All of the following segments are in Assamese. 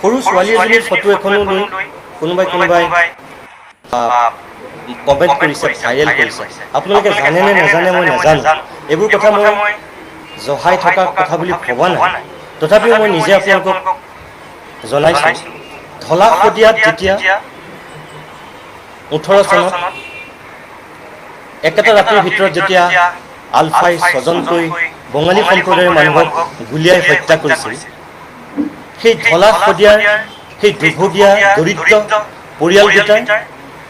সৰু ছোৱালী এজনীৰ ফটো এখনো লৈ কোনোবাই কমেণ্ট কৰিছে, ভাইৰেল কৰিছে। আপোনালোকে জানে নে নাজানে মই নাজানো, এইবোৰ কথা মই জহাই থকা কথা বুলি ভবা নাই। তথাপিও মই নিজে আপোনালোকক জনাইছোঁ, ঢলা শদিয়াত যেতিয়া 18 চনত একেটা ৰাতিৰ ভিতৰত যেতিয়া আলফাই ষড়যন্ত্ৰই বঙালী সম্প্ৰদায়ৰ মানুহক গুলীয়াই হত্যা কৰিছিল, সেই ঢলা শদিয়াৰ সেই দুভগীয়া দৰিদ্ৰ পৰিয়ালকেইটাৰ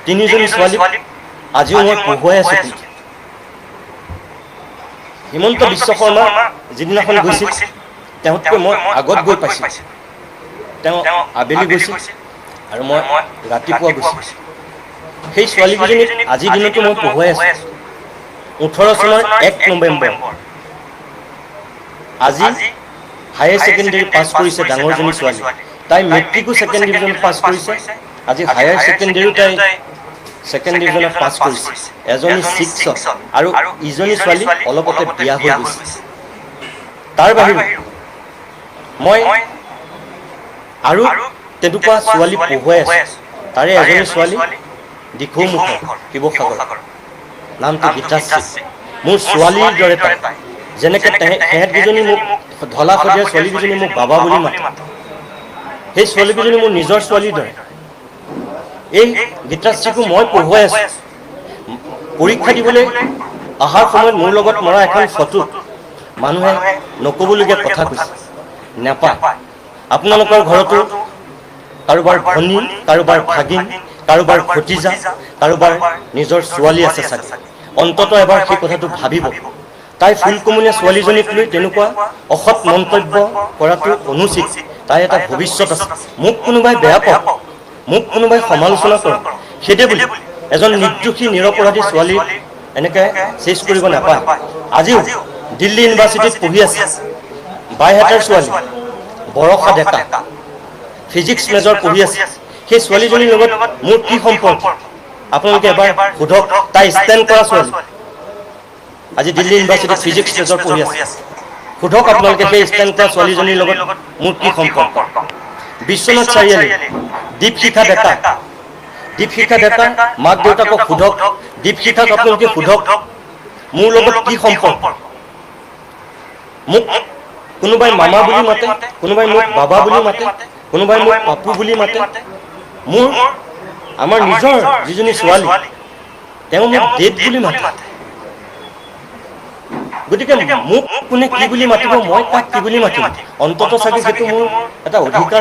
3জনী ছোৱালীক আজিও মই পঢ়ুৱাই আছোঁ। হিমন্ত বিশ্ব শৰ্মা যিদিনাখন গৈছিল, তেওঁতকৈ মই আগত গৈ পাইছোঁ। তেওঁ আবেলি গৈছিল আৰু মই ৰাতিপুৱা গৈছোঁ। সেই ছোৱালীকেইজনীক আজিৰ দিনতো মই পঢ়ুৱাই আছোঁ। 18 চনৰ 1 নৱেম্বৰ আজি হায়াৰ ছেকেণ্ডেৰী পাছ কৰিছে ডাঙৰজনী ছোৱালী। তাই মেট্ৰিকো ছেকেণ্ড ডিভিজন পাছ কৰিছে। আজি হায়াৰ ছেকেণ্ডেৰীও তাই ছেকেণ্ড ডিভিজনত পাছ কৰিছে। এজনী 6ত আৰু ইজনী ছোৱালী অলপতে বিয়া হৈ গৈছে। তাৰ বাহিৰে মই আৰু তেনেকুৱা ছোৱালী পঢ়ুৱাই আছোঁ। তাৰে এজনী ছোৱালী দিখৌমুখৰ শিৱসাগৰ, নামটো গীতাশ্ৰী। মোৰ ছোৱালীৰ দৰে তাই, যেনেকৈ সিহঁতকেইজনী মোক ঢলা শদিয়াৰ ছোৱালীকেইজনী মোক বাবা বুলি মাতে, সেই ছোৱালীকেইজনী মোৰ নিজৰ ছোৱালীৰ দৰে। এই গীতাশ্ৰীকো মই পঢ়ুৱাই আছোঁ। পৰীক্ষা দিবলৈ অহাৰ সময়ত মোৰ লগত মৰা এখন ফটো মানুহে নক'বলগীয়া কথা কৈছে, নাপায়। আপোনালোকৰ ঘৰতো কাৰোবাৰ ভনী, কাৰোবাৰ ভাগিন, কাৰোবাৰ ভতিজা, কাৰোবাৰ নিজৰ ছোৱালী আছে চাগে। অন্ততঃ এবাৰ সেই কথাটো ভাবিব। তাই ফুলকুমলীয়া ছোৱালীজনীক লৈ তেনেকুৱা অসৎ মন্তব্য কৰাটো অনুচিত। তাই এটা ভৱিষ্যত আছে। মোক কোনোবাই বেয়া পাওক, মোক কোনোবাই সমালোচনা কৰক, সেইদে বুলি এজন নিৰ্দোষী নিৰপৰাধী ছোৱালীক এনেকৈ চেচ কৰিব নাপায়। আজিও দিল্লী ইউনিভাৰ্চিটিত পঢ়ি আছে বাইহাটাৰ ছোৱালী বৰষা ডেকা, ফিজিক্স মেজৰ পঢ়ি আছে। সেই ছোৱালীজনীৰ লগত মোৰ কি সম্পৰ্ক আপোনালোকে এবাৰ সোধক। তাই ষ্টেণ্ড কৰা ছোৱালী, আজি দিল্লী ইউনিভাৰ্চিটিত ফিজিক্স মেজৰ পঢ়ি আছে। সোধক আপোনালোকে সেই ষ্টেণ্ড কৰা ছোৱালীজনীৰ লগত মোৰ কি সম্পৰ্ক। বিশ্বনাথ চাৰিআলি দীপশিখা ডেকা, দীপশিখা ডেকা মাক দেউতাকক সোধক, দীপশিখাক আপোনালোকে সোধক মোৰ লগত কি সম্পৰ্ক। মোক কোনোবাই মামা বুলি মাতে, কোনোবাই মোক বাবা বুলি মাতে, কোনোবাই মোক পাপু বুলি মাতে। মোৰ আমাৰ নিজৰ যিজনী ছোৱালী তেওঁ মোক দেৱ বুলি মাতে। গতিকে মোক কোনে কি বুলি মাতিব, মই কাক কি বুলি মাতিম, অন্ততঃ চাগে সেইটো মোৰ এটা অধিকাৰ।